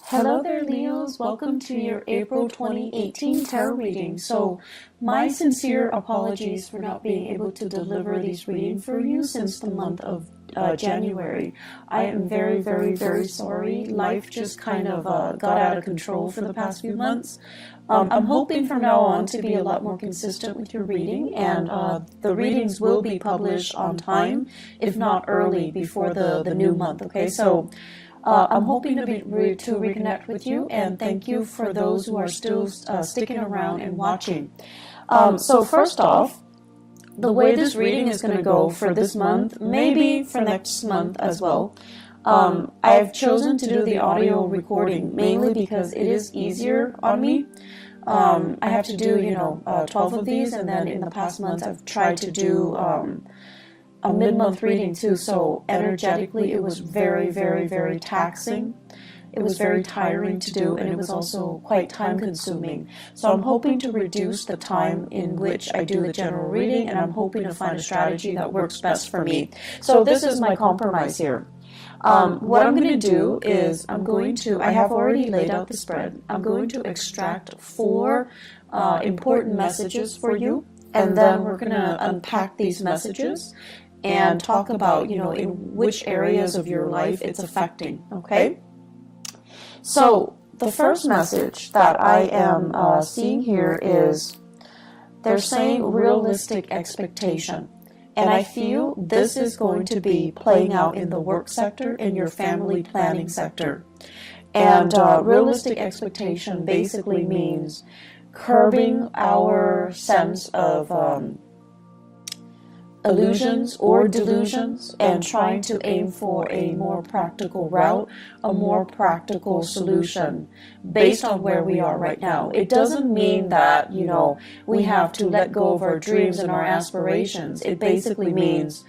Hello there, Leos. Welcome to your April 2018 tarot reading. So, my sincere apologies for not being able to deliver these readings for you since the month of January. I am very, very, very sorry. Life just kind of got out of control for the past few months. I'm hoping from now on to be a lot more consistent with your reading, and the readings will be published on time, if not early, before the new month, okay? So, I'm hoping to reconnect with you, and thank you for those who are still sticking around and watching. So first off, the way this reading is going to go for this month, maybe for next month as well, I've chosen to do the audio recording mainly because it is easier on me. I have to do, 12 of these, and then in the past months I've tried to do a mid-month reading too, so energetically it was very, very, very taxing. It was very tiring to do, and it was also quite time-consuming. So I'm hoping to reduce the time in which I do the general reading, and I'm hoping to find a strategy that works best for me. So this is my compromise here. What I'm going to do is I have already laid out the spread. I'm going to extract 4 important messages for you, and then we're going to unpack these messages and talk about, in which areas of your life it's affecting, okay? So, the first message that I am seeing here is, they're saying realistic expectation. And I feel this is going to be playing out in the work sector, in your family planning sector. And realistic expectation basically means curbing our sense of illusions or delusions and trying to aim for a more practical route, a more practical solution based on where we are right now. It doesn't mean that, we have to let go of our dreams and our aspirations. It basically means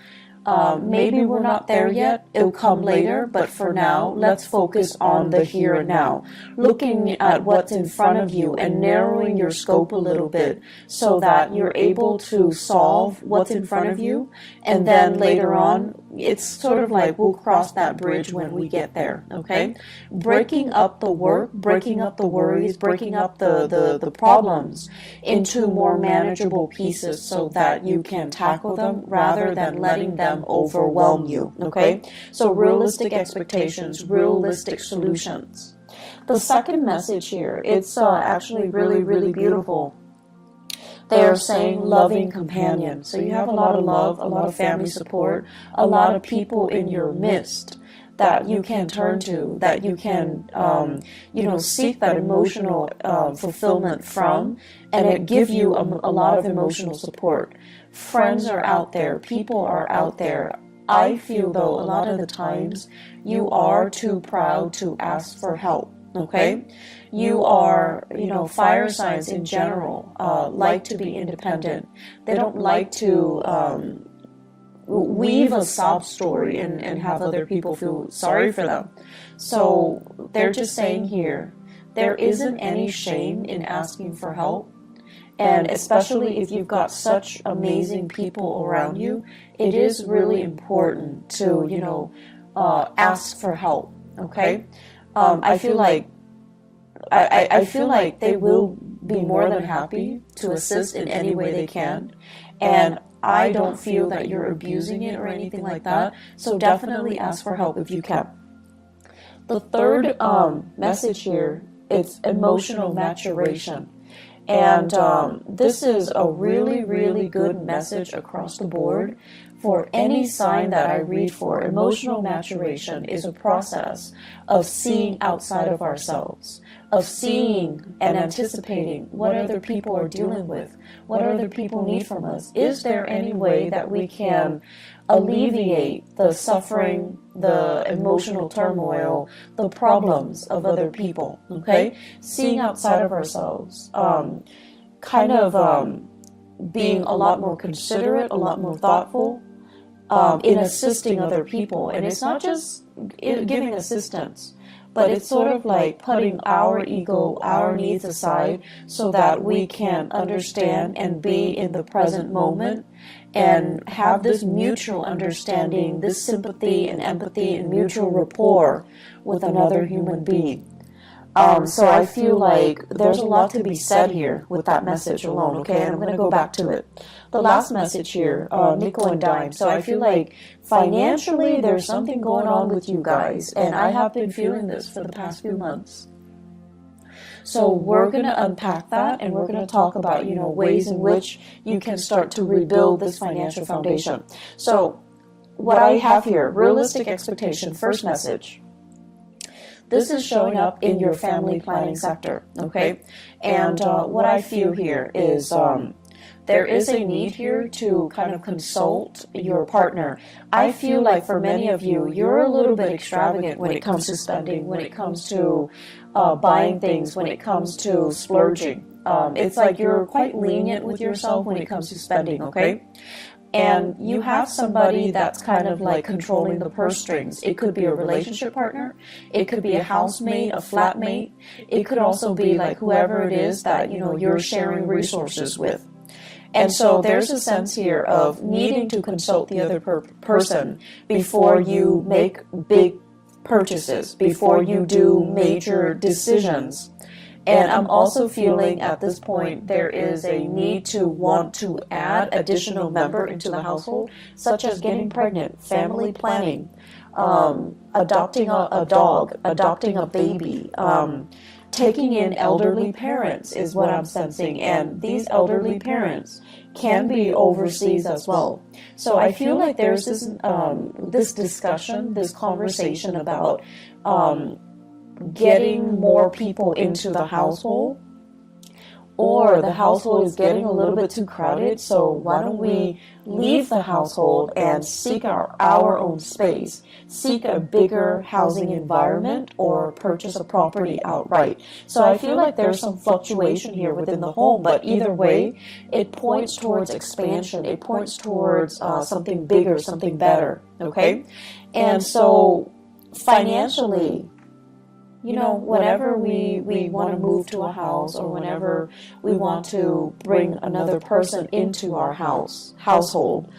maybe we're not there yet, it'll come later, but for now, let's focus on the here and now. Looking at what's in front of you and narrowing your scope a little bit so that you're able to solve what's in front of you, and then later on, it's sort of like we'll cross that bridge when we get there, okay? Breaking up the work, breaking up the worries, breaking up the problems into more manageable pieces so that you can tackle them rather than letting them overwhelm you, okay? So realistic expectations, realistic solutions. The second message here, it's actually really, really beautiful. They are saying loving companion. So you have a lot of love, a lot of family support, a lot of people in your midst that you can turn to, that you can, seek that emotional fulfillment from, and it give you a lot of emotional support. Friends are out there, people are out there. I feel, though, a lot of the times you are too proud to ask for help. Okay, you are, fire signs in general like to be independent. They don't like to weave a sob story and have other people feel sorry for them. So they're just saying here, there isn't any shame in asking for help. And especially if you've got such amazing people around you, it is really important to, ask for help. Okay. I feel like they will be more than happy to assist in any way they can, and I don't feel that you're abusing it or anything like that, so definitely ask for help if you can. The third message here, it's emotional maturation. And this is a really, really good message across the board for any sign that I read for. Emotional maturation is a process of seeing outside of ourselves, of seeing and anticipating what other people are dealing with, what other people need from us. Is there any way that we can alleviate the suffering, the emotional turmoil, the problems of other people, okay? Seeing outside of ourselves, being a lot more considerate, a lot more thoughtful in assisting other people. And it's not just giving assistance, but it's sort of like putting our ego, our needs aside so that we can understand and be in the present moment and have this mutual understanding, this sympathy and empathy and mutual rapport with another human being. So I feel like there's a lot to be said here with that message alone, okay? And I'm going to go back to it. The last message here, nickel and dime. So I feel like financially there's something going on with you guys, and I have been feeling this for the past few months. So we're going to unpack that, and we're going to talk about, ways in which you can start to rebuild this financial foundation. So what I have here, realistic expectation, first message. This is showing up in your family planning sector, okay? And what I feel here is there is a need here to kind of consult your partner. I feel like for many of you, you're a little bit extravagant when it comes to spending, when it comes to buying things, when it comes to splurging. It's like you're quite lenient with yourself when it comes to spending, okay? And you have somebody that's kind of like controlling the purse strings. It could be a relationship partner. It could be a housemate, a flatmate. It could also be like whoever it is that, you're sharing resources with. And so there's a sense here of needing to consult the other person before you make big purchases, before you do major decisions. And I'm also feeling at this point there is a need to want to add additional member into the household, such as getting pregnant, family planning, adopting a dog, adopting a baby, taking in elderly parents is what I'm sensing. And these elderly parents can be overseas as well. So I feel like there's this discussion, this conversation about getting more people into the household, or the household is getting a little bit too crowded, so why don't we leave the household and seek our own space, seek a bigger housing environment, or purchase a property outright. So I feel like there's some fluctuation here within the home, but either way, it points towards expansion. It points towards something bigger, something better, okay? And so financially, whenever we want to move to a house, or whenever we want to bring another person into our household,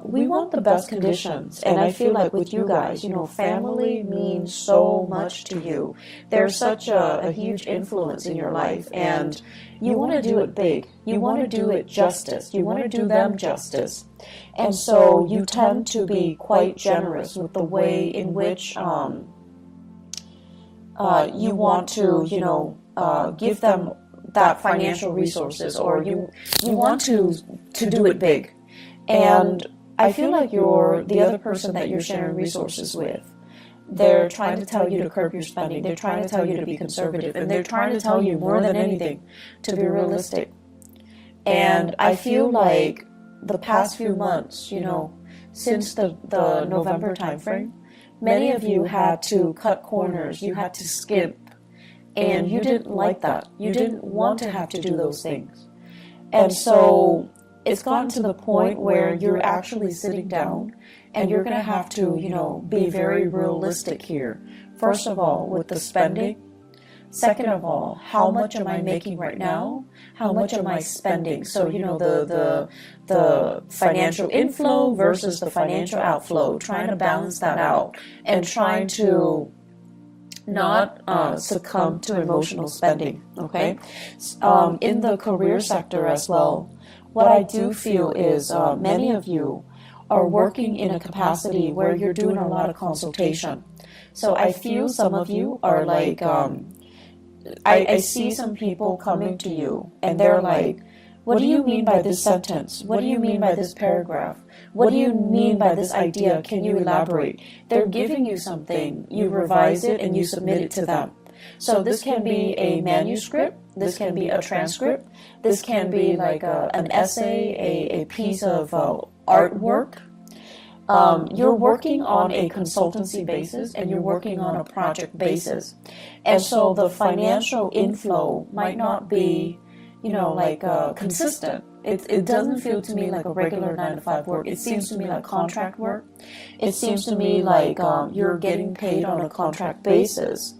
we want the best conditions. And I feel like with you guys, family means so much to you. There's such a huge influence in your life, and you want to do it big. You want to do it justice. You want to do them justice. And so you tend to be quite generous with the way in which you want to, give them that financial resources, or you want to do it big. And I feel like the other person that you're sharing resources with, they're trying to tell you to curb your spending. They're trying to tell you to be conservative, and they're trying to tell you more than anything to be realistic. And I feel like the past few months, since the November timeframe, many of you had to cut corners, you had to skip, and you didn't like that. You didn't want to have to do those things. And so it's gotten to the point where you're actually sitting down and you're going to have to, be very realistic here. First of all, with the spending. Second of all, how much am I making right now? How much am I spending? So, the financial inflow versus the financial outflow, trying to balance that out and trying to not succumb to emotional spending, okay? In the career sector as well, what I do feel is many of you are working in a capacity where you're doing a lot of consultation. So I feel some of you are like, I see some people coming to you and they're like, what do you mean by this sentence? What do you mean by this paragraph? What do you mean by this idea? Can you elaborate? They're giving you something, you revise it, and you submit it to them. So this can be a manuscript, this can be a transcript, this can be like an essay, a piece of artwork. You're working on a consultancy basis and you're working on a project basis. And so the financial inflow might not be, consistent. It doesn't feel to me like a regular 9-to-5 work. It seems to me like contract work. It seems to me like you're getting paid on a contract basis.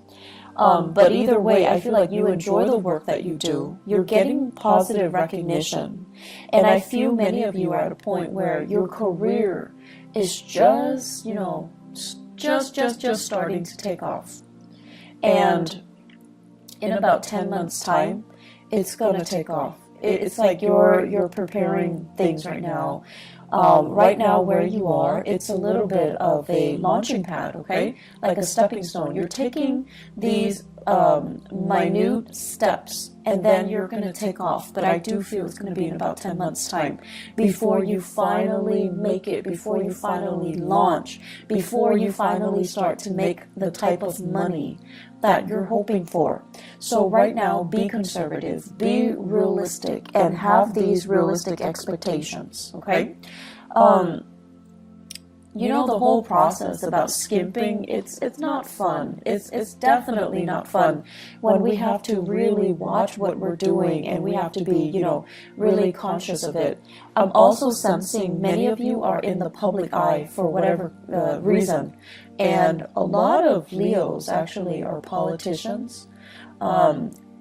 But either way, I feel like you enjoy the work that you do. You're getting positive recognition. And I feel many of you are at a point where your career is just starting to take off. And in about 10 months time, it's going to take off. It's like you're preparing things right now. Right now where you are, it's a little bit of a launching pad, okay? Like a stepping stone. You're taking these minute steps, and then you're going to take off. But I do feel it's going to be in about 10 months time before you finally make it, before you finally launch, before you finally start to make the type of money that you're hoping for. So right now, be conservative, be realistic, and have these realistic expectations, okay? You know, the whole process about skimping, it's not fun. It's definitely not fun when we have to really watch what we're doing, and we have to be, you know, really conscious of it. I'm also sensing many of you are in the public eye for whatever reason. And a lot of Leos actually are politicians,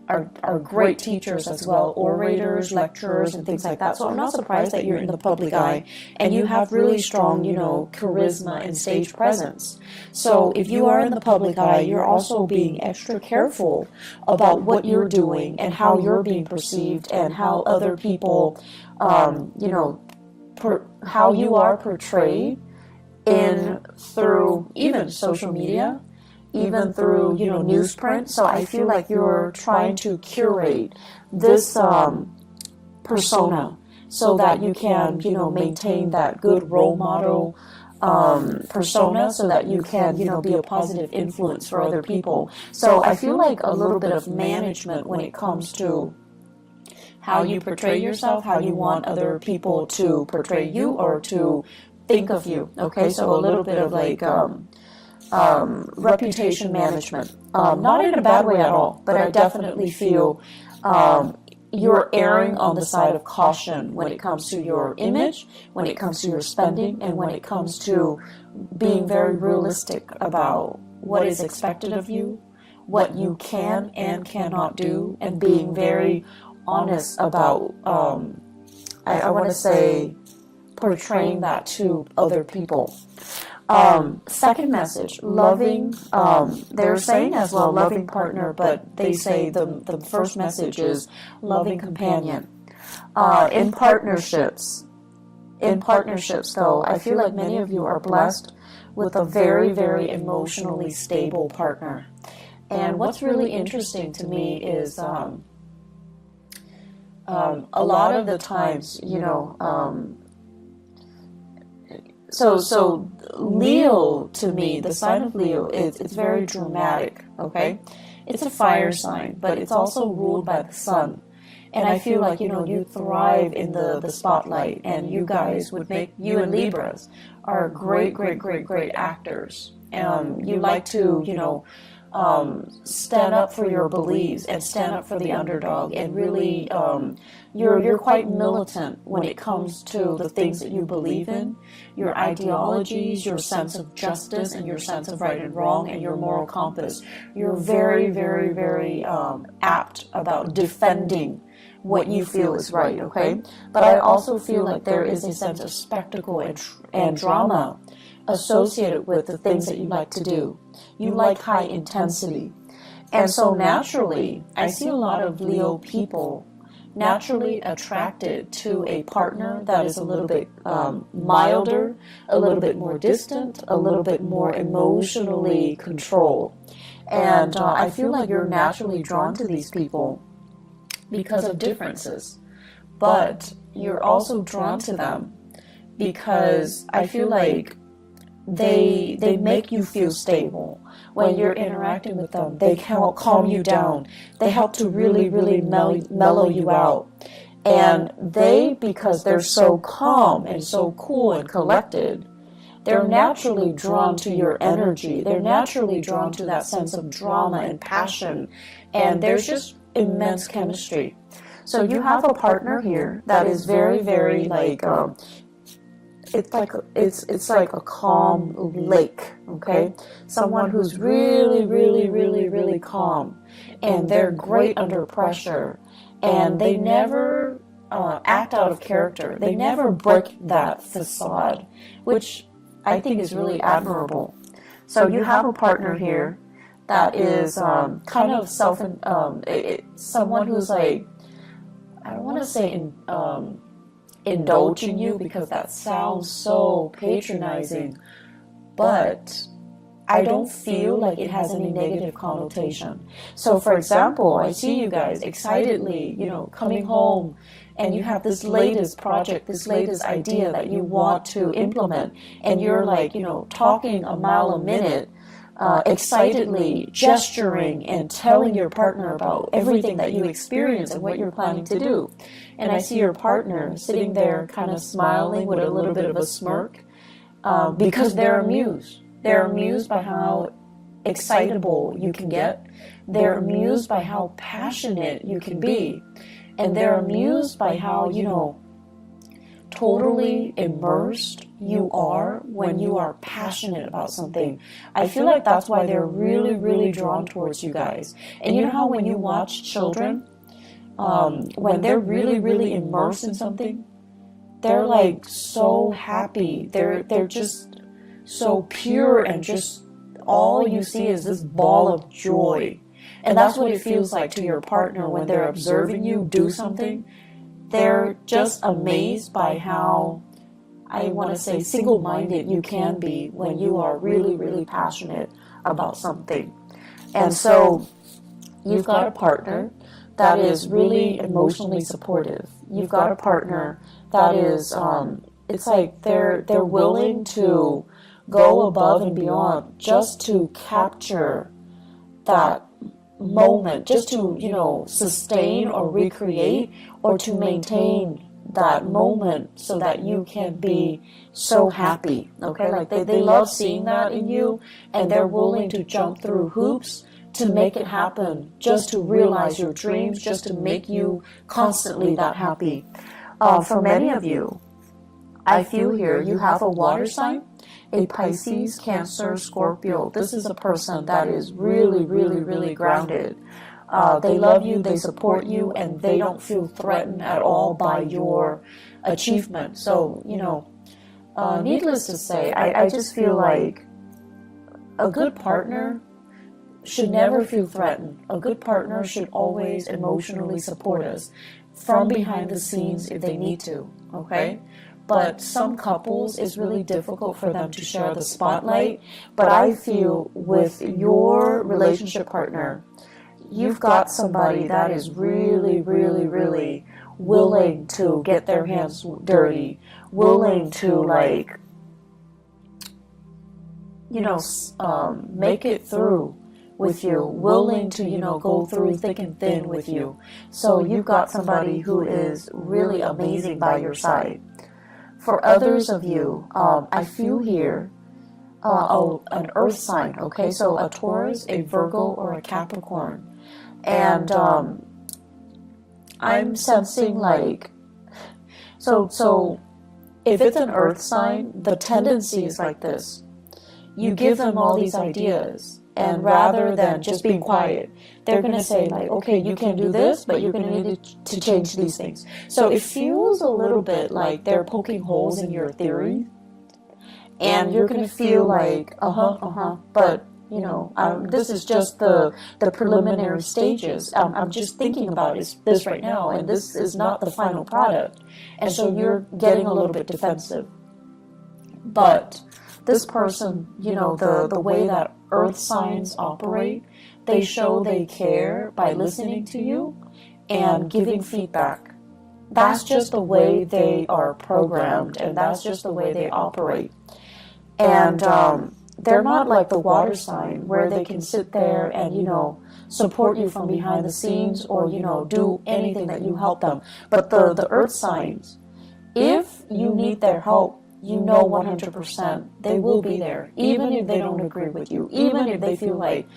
are great teachers as well, orators, lecturers, and things like that. So I'm not surprised that you're in the public eye and you have really strong, you know, charisma and stage presence. So if you are in the public eye, you're also being extra careful about what you're doing and how you're being perceived and how other people, you know, how you are portrayed through even social media, even through, you know, newsprint. So I feel like you're trying to curate this persona so that you can, you know, maintain that good role model persona, so that you can, you know, be a positive influence for other people. So I feel like a little bit of management when it comes to how you portray yourself, how you want other people to portray you or to think of you. Okay, so a little bit of like reputation management, not in a bad way at all, but I definitely feel you're erring on the side of caution when it comes to your image, when it comes to your spending, and when it comes to being very realistic about what is expected of you, what you can and cannot do, and being very honest about, I want to say, portraying that to other people. Second message, loving, they're saying as well loving partner, but they say the first message is loving companion. In partnerships though, I feel like many of you are blessed with a very, very emotionally stable partner. And what's really interesting to me is a lot of the times, you know, so Leo, to me, the sign of Leo, it's very dramatic, okay? It's a fire sign, but it's also ruled by the sun. And I feel like, you know, you thrive in the spotlight, and you guys would make, you and Libras are great actors. You like to, you know, stand up for your beliefs and stand up for the underdog, and really you're quite militant when it comes to the things that you believe in, your ideologies, your sense of justice, and your sense of right and wrong, and your moral compass. You're very apt about defending what you feel is right, okay? But I also feel like there is a sense of spectacle and drama associated with the things that you like to do. You like high intensity. And so naturally, I see a lot of Leo people naturally attracted to a partner that is a little bit milder, a little bit more distant, a little bit more emotionally controlled. And I feel like you're naturally drawn to these people because of differences. But you're also drawn to them because I feel like they make you feel stable. When you're interacting with them, they help calm you down. They help to really mellow you out. And because they're so calm and so cool and collected, they're naturally drawn to your energy. They're naturally drawn to that sense of drama and passion. And there's just immense chemistry. So you have a partner here that is very like it's like a calm lake, okay? Someone who's really calm, and they're great under pressure, and they never act out of character. They never break that facade, which I think is really admirable. So you have a partner here that is kind of someone who's like, I don't want to say indulging you, because that sounds so patronizing, but I don't feel like it has any negative connotation. So for example, I see you guys excitedly, coming home, and you have this latest project, this latest idea that you want to implement, and you're like, talking a mile a minute, excitedly gesturing and telling your partner about everything that you experience and what you're planning to do. And I see your partner sitting there kind of smiling with a little bit of a smirk, because they're amused. They're amused by how excitable you can get. They're amused by how passionate you can be. And they're amused by how, totally immersed you are when you are passionate about something. I feel like that's why they're really, really drawn towards you guys. And you know how when you watch children, when they're really, really immersed in something, they're like so happy. They're just so pure, and just all you see is this ball of joy. And that's what it feels like to your partner when they're observing you do something. They're just amazed by how, I want to say, single-minded you can be when you are really, really passionate about something. And so you've got a partner that is really emotionally supportive. You've got a partner that is, it's like they're willing to go above and beyond just to capture that moment, just to, sustain or recreate or to maintain that moment so that you can be so happy, okay? Like they love seeing that in you, and they're willing to jump through hoops to make it happen, just to realize your dreams, just to make you constantly that happy. For many of you, I feel here you have a water sign, a Pisces, Cancer, Scorpio. This is a person that is really, really, really grounded. They love you, they support you, and they don't feel threatened at all by your achievement. So, needless to say, I just feel like a good partner should never feel threatened. A good partner should always emotionally support us from behind the scenes if they need to, okay? But some couples, it's really difficult for them to share the spotlight. But I feel with your relationship partner, you've got somebody that is really, really, really willing to get their hands dirty, willing to make it through with you, willing to, go through thick and thin with you. So you've got somebody who is really amazing by your side. For others of you, I feel here an earth sign, okay? So a Taurus, a Virgo, or a Capricorn. And I'm sensing so if it's an earth sign, the tendency is like this. You give them all these ideas, and rather than just being quiet, they're going to say okay, you can do this, but you're going to need to change these things. So it feels a little bit like they're poking holes in your theory, and you're going to feel like, but this is just the preliminary stages. I'm just thinking about this right now, and this is not the final product. And so you're getting a little bit defensive. But this person, the way that earth signs operate, they show they care by listening to you and giving feedback. That's just the way they are programmed, and that's just the way they operate. And they're not like the water sign where they can sit there and, support you from behind the scenes or, do anything that you help them. But the earth signs, if you need their help, 100% they will be there, even if they don't agree with you, even if they feel like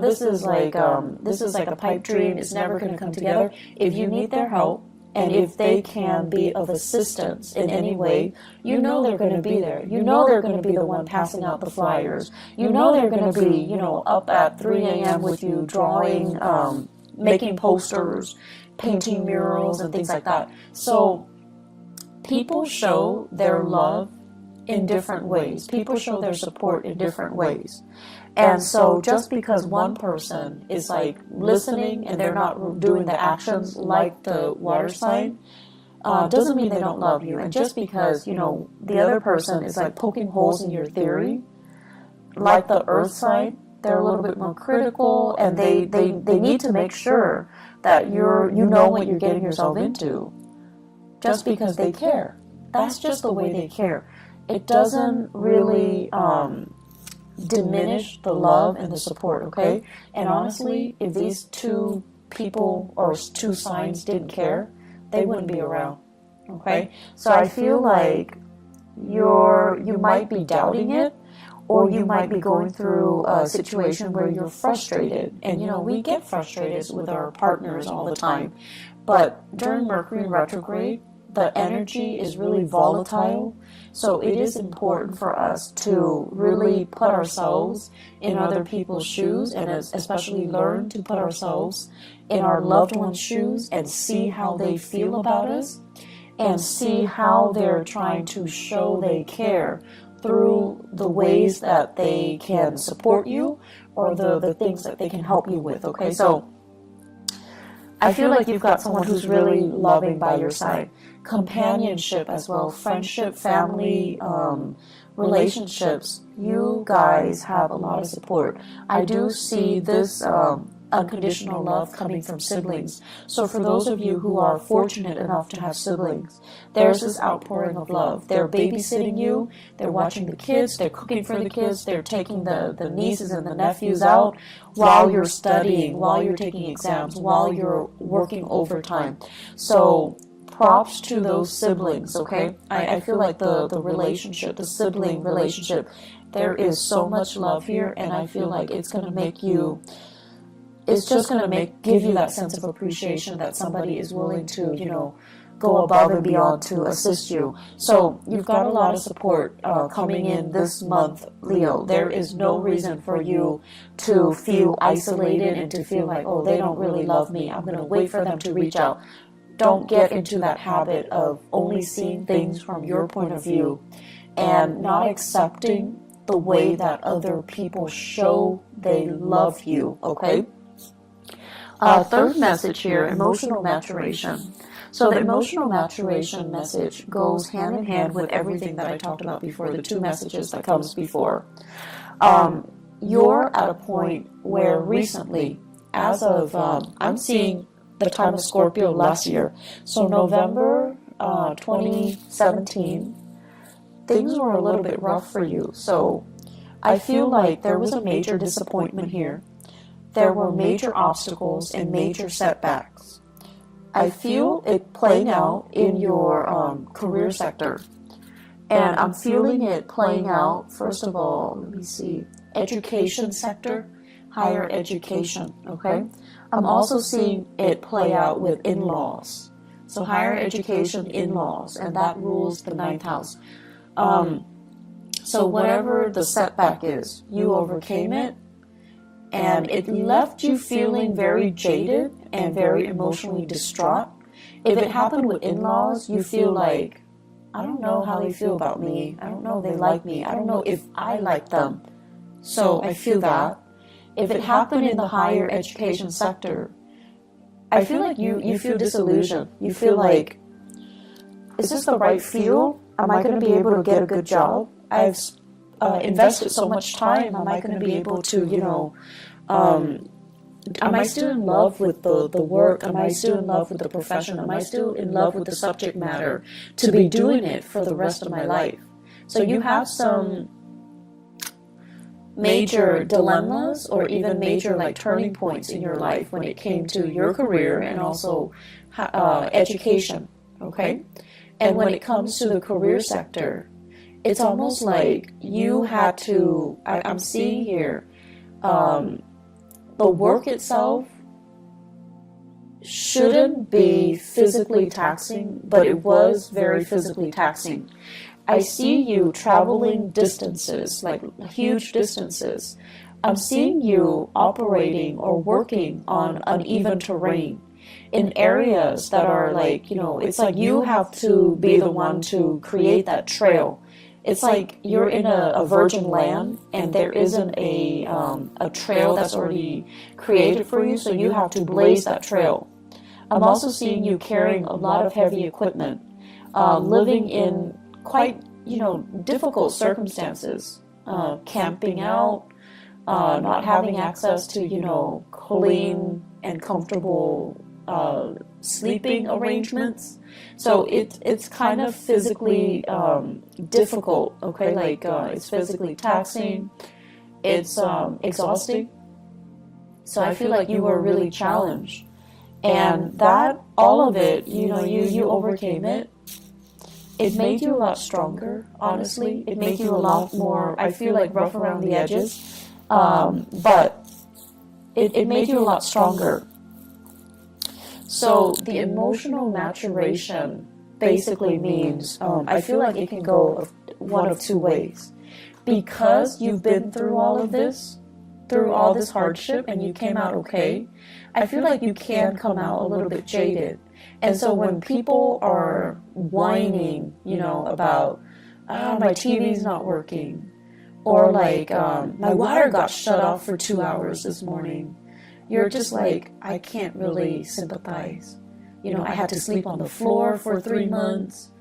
this is like a pipe dream, it's never going to come together. If you need their help, and if they can be of assistance in any way, they're going to be there. They're going to be the one passing out the flyers. They're going to be up at 3 a.m. with you, drawing, making posters, painting murals, and things like that. So people show their love in different ways. People show their support in different ways. And so just because one person is like listening and they're not doing the actions like the water sign, doesn't mean they don't love you. And just because, you know, the other person is like poking holes in your theory, like the earth sign, they're a little bit more critical, and they need to make sure that you know what you're getting yourself into, just because they care. That's just the way they care. It doesn't really diminish the love and the support, okay? And honestly, if these two people or two signs didn't care, they wouldn't be around, okay? So I feel like you might be doubting it, or you might be going through a situation where you're frustrated. And, you know, we get frustrated with our partners all the time. But during Mercury retrograde, the energy is really volatile. So it is important for us to really put ourselves in other people's shoes, and especially learn to put ourselves in our loved ones' shoes and see how they feel about us, and see how they're trying to show they care through the ways that they can support you, or the things that they can help you with, okay? So I feel like you've got someone who's really loving by your side. Companionship as well, friendship, family, relationships. You guys have a lot of support. I do see this unconditional love coming from siblings. So for those of you who are fortunate enough to have siblings, there's this outpouring of love. They're babysitting you, they're watching the kids, they're cooking for the kids, they're taking the nieces and the nephews out while you're studying, while you're taking exams, while you're working overtime. So props to those siblings, okay? I feel like the relationship, the sibling relationship, there is so much love here, and I feel like it's going to make you, it's just going to give you that sense of appreciation that somebody is willing to, you know, go above and beyond to assist you. So you've got a lot of support coming in this month, Leo. There is no reason for you to feel isolated and to feel like, oh, they don't really love me, I'm going to wait for them to reach out. Don't get into that habit of only seeing things from your point of view and not accepting the way that other people show they love you, okay? Third message here, emotional maturation. So the emotional maturation message goes hand in hand with everything that I talked about before, the two messages that comes before. You're at a point where recently, as of, I'm seeing the time of Scorpio last year, so November 2017, things were a little bit rough for you. So I feel like there was a major disappointment here. There were major obstacles and major setbacks. I feel it playing out in your career sector. And I'm feeling it playing out, first of all, let me see, education sector, higher education, okay? I'm also seeing it play out with in-laws. So higher education, in-laws, and that rules the 9th house. So whatever the setback is, you overcame it, and it left you feeling very jaded and very emotionally distraught. If it happened with in-laws, you feel like, I don't know how they feel about me. I don't know if they like me. I don't know if I like them. So I feel that. If it happened in the higher education sector, I feel like you feel disillusioned. You feel like, is this the right field? Am I going to be able to get a good job? I've invested so much time. Am I going to be able to, you know, am I still in love with the work? Am I still in love with the profession? Am I still in love with the subject matter to be doing it for the rest of my life? So you have some major dilemmas or even major like turning points in your life when it came to your career and also education, okay? And when it comes to the career sector, it's almost like you had to, I'm seeing here, the work itself shouldn't be physically taxing, but it was very physically taxing. I see you traveling distances, like huge distances. I'm seeing you operating or working on uneven terrain in areas that are like, you know, it's like you have to be the one to create that trail. it's like you're in a virgin land, and there isn't a trail that's already created for you, so you have to blaze that trail. I'm also seeing you carrying a lot of heavy equipment, living in quite, difficult circumstances, camping out, not having access to, clean and comfortable sleeping arrangements. So it's kind of physically difficult, okay? Like it's physically taxing, it's exhausting. So I feel like you were really challenged. And that, all of it, you overcame it. It made you a lot stronger, honestly. It made you a lot more, I feel like, rough around the edges. But it made you a lot stronger. So the emotional maturation basically means, I feel like it can go one of two ways. Because you've been through all of this, through all this hardship, and you came out okay, I feel like you can come out a little bit jaded. And so when people are whining, about, my TV's not working, or like, my water got shut off for 2 hours this morning, you're just like, I can't really sympathize. I had to sleep on the floor for 3 months.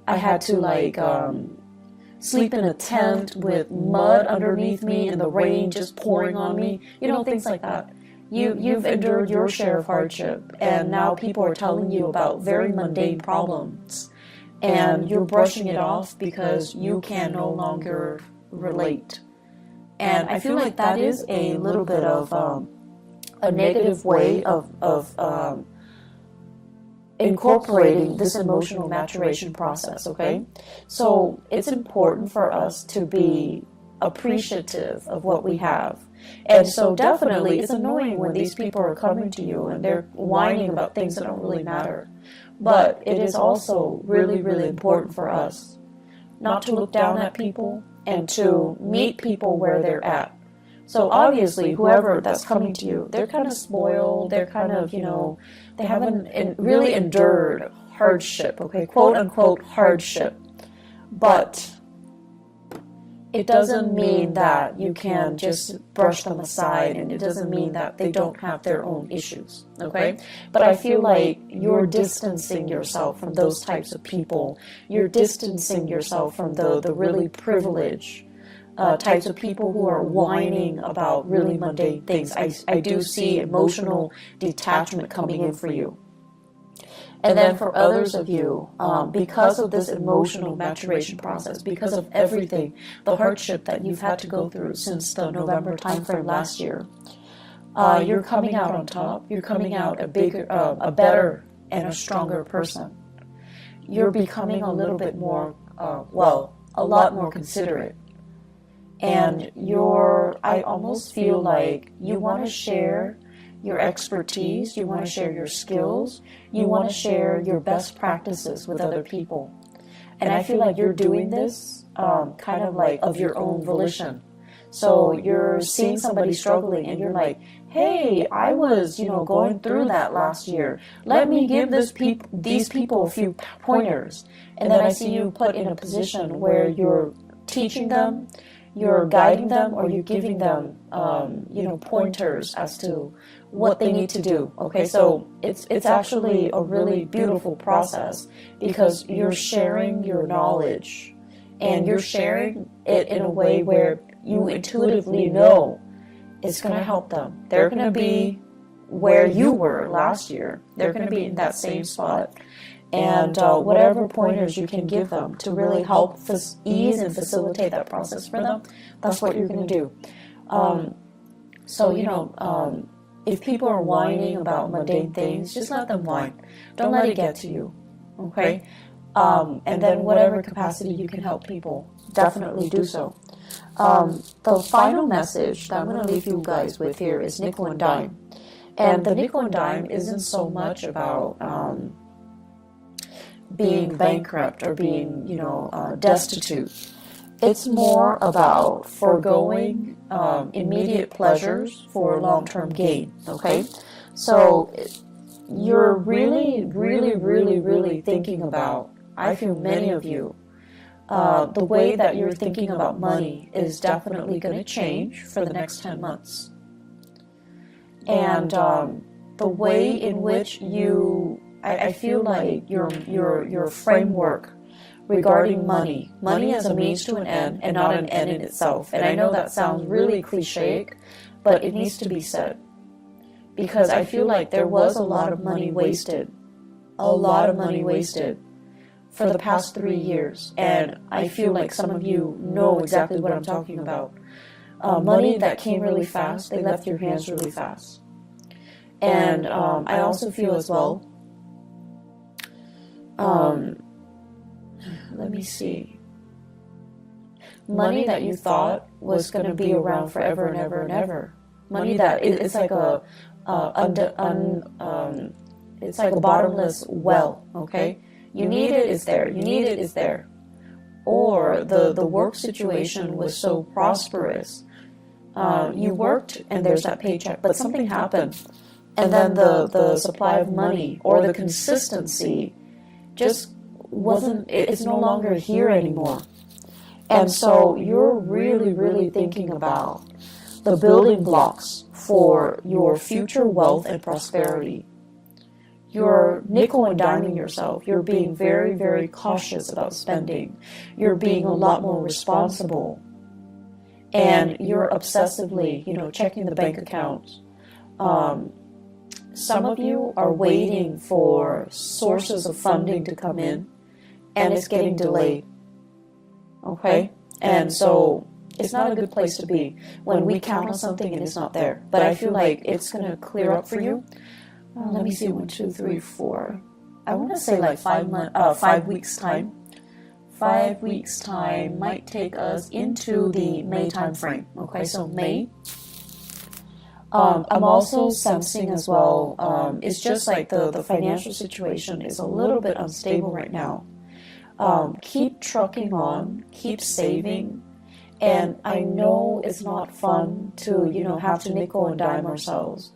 I had to sleep in a tent with mud underneath me and the rain just pouring on me. Things like that. You've endured your share of hardship, and now people are telling you about very mundane problems, and you're brushing it off because you can no longer relate. And I feel like that is a little bit of a negative way of incorporating this emotional maturation process, okay? So it's important for us to be appreciative of what we have. And so definitely it's annoying when these people are coming to you and they're whining about things that don't really matter. But it is also really, really important for us not to look down at people and to meet people where they're at. So obviously, whoever that's coming to you, they're kind of spoiled, they're kind of, they haven't really endured hardship, okay, quote unquote hardship. But it doesn't mean that you can just brush them aside, and it doesn't mean that they don't have their own issues, okay? But I feel like you're distancing yourself from those types of people. You're distancing yourself from the really privileged types of people who are whining about really mundane things. I do see emotional detachment coming in for you. And then for others of you, because of this emotional maturation process, because of everything, the hardship that you've had to go through since the November timeframe last year, you're coming out on top. You're coming out a better and a stronger person. You're becoming a little bit more, a lot more considerate. And I almost feel like you want to share your expertise, you want to share your skills, you want to share your best practices with other people. And I feel like you're doing this kind of like of your own volition. So you're seeing somebody struggling and you're like, hey, I was, going through that last year. Let me give these people a few pointers. And then I see you put in a position where you're teaching them, you're guiding them, or you're giving them, pointers as to what they need to do. Okay, so it's actually a really beautiful process because you're sharing your knowledge and you're sharing it in a way where you intuitively know it's going to help them. They're going to be where you were last year. They're going to be in that same spot. And whatever pointers you can give them to really help ease and facilitate that process for them, that's what you're going to do. If people are whining about mundane things, just let them whine. Don't let it get to you, okay? And then whatever capacity you can help people, definitely do so. The final message that I'm going to leave you guys with here is nickel and dime. And the nickel and dime isn't so much about being bankrupt or being, destitute. It's more about foregoing immediate pleasures for long-term gain, okay? So you're really, really, really, really thinking about, I feel many of you the way that you're thinking about money is definitely going to change for the next 10 months. And the way in which I feel like your framework regarding money as a means to an end and not an end in itself. And I know that sounds really cliche, but it needs to be said. Because I feel like there was a lot of money wasted. A lot of money wasted for the past 3 years. And I feel like some of you know exactly what I'm talking about. Money that came really fast, they left your hands really fast. And I also feel as well, let me see, money that you thought was going to be around forever and ever and ever. Money that it's like it's like a bottomless well, okay? You need it, it's there. You need it, it's there. Or the work situation was so prosperous. You worked and there's that paycheck, but something happened. And then the supply of money or the consistency just wasn't, it's no longer here anymore. And so you're really, really thinking about the building blocks for your future wealth and prosperity. You're nickel and diming yourself. You're being very, very cautious about spending. You're being a lot more responsible. And you're obsessively, checking the bank accounts. Some of you are waiting for sources of funding to come in, and it's getting delayed. Okay? And so it's not a good place to be when we count on something and it's not there. But I feel like it's going to clear up for you. Let me see, 1, 2, 3, 4. I want to say like 5 weeks time. 5 weeks time might take us into the May time frame. Okay, so May. I'm also sensing as well, it's just like the financial situation is a little bit unstable right now. Keep trucking on, keep saving. And I know it's not fun to, have to nickel and dime ourselves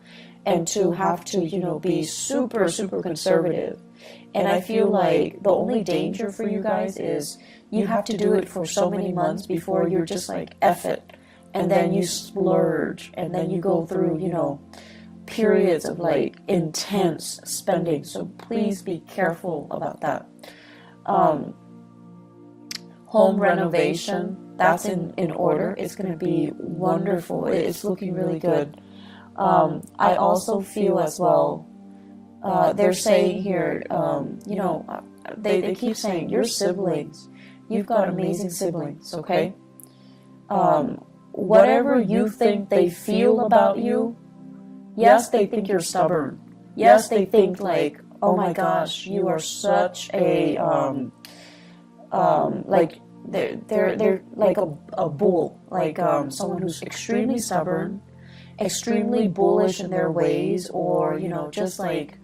and to have to, be super, super conservative. And I feel like the only danger for you guys is you have to do it for so many months before you're just like, F it. And then you splurge, and then you go through, periods of like intense spending. So please be careful about that. Home renovation, that's in order. It's going to be wonderful. It's looking really good. I also feel as well, they're saying here, they keep saying, your siblings, you've got amazing siblings, okay? Whatever you think they feel about you, yes, they think you're stubborn. Yes, they think like, oh my gosh, you are such a, like, they're like a bull, like someone who's extremely stubborn, extremely bullish in their ways, or, just like,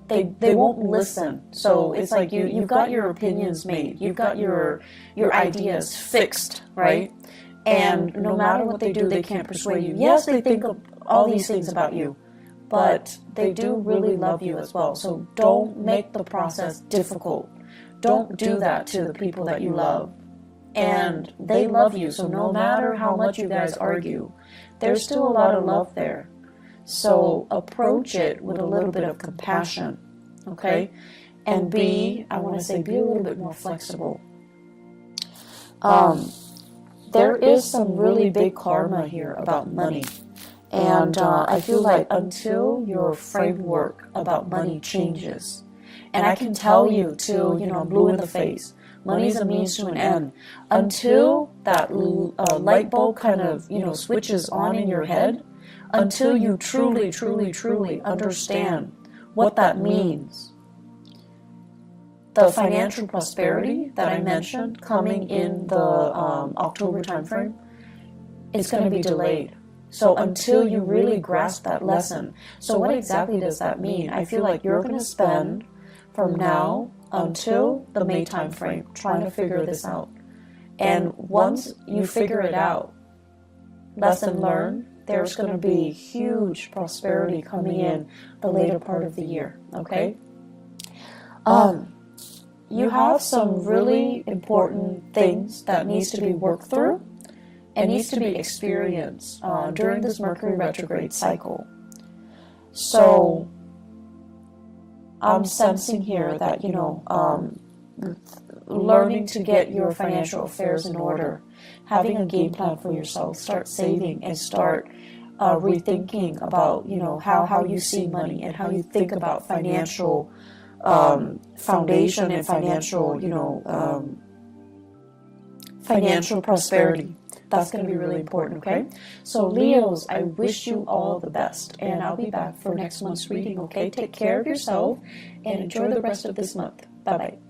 they won't listen. So it's like you've got your opinions made. You've got your ideas fixed, right? And no matter what they do, they can't persuade you. Yes, they think of all these things about you, but they do really love you as well. So don't make the process difficult. Don't do that to the people that you love. And they love you, so no matter how much you guys argue, there's still a lot of love there. So approach it with a little bit of compassion, okay? And be a little bit more flexible. There is some really big karma here about money. And I feel like until your framework about money changes, and I can tell you till, I'm blue in the face, money is a means to an end. Until that light bulb kind of, switches on in your head, until you truly, truly, truly understand what that means. The financial prosperity that I mentioned coming in the October timeframe, it's going to be delayed. So until you really grasp that lesson. So what exactly does that mean? I feel like you're going to spend from now until the May timeframe trying to figure this out. And once you figure it out, lesson learned, there's going to be huge prosperity coming in the later part of the year, okay? you have some really important things that needs to be worked through and needs to be experienced during this Mercury retrograde cycle. So I'm sensing here that, you know, learning to get your financial affairs in order, having a game plan for yourself, start saving and start rethinking about, you know, how you see money and how you think about financial foundation and financial, you know, financial prosperity. That's going to be really important, okay? So Leos, I wish you all the best, and I'll be back for next month's reading, okay? Take care of yourself and enjoy the rest of this month. Bye-bye.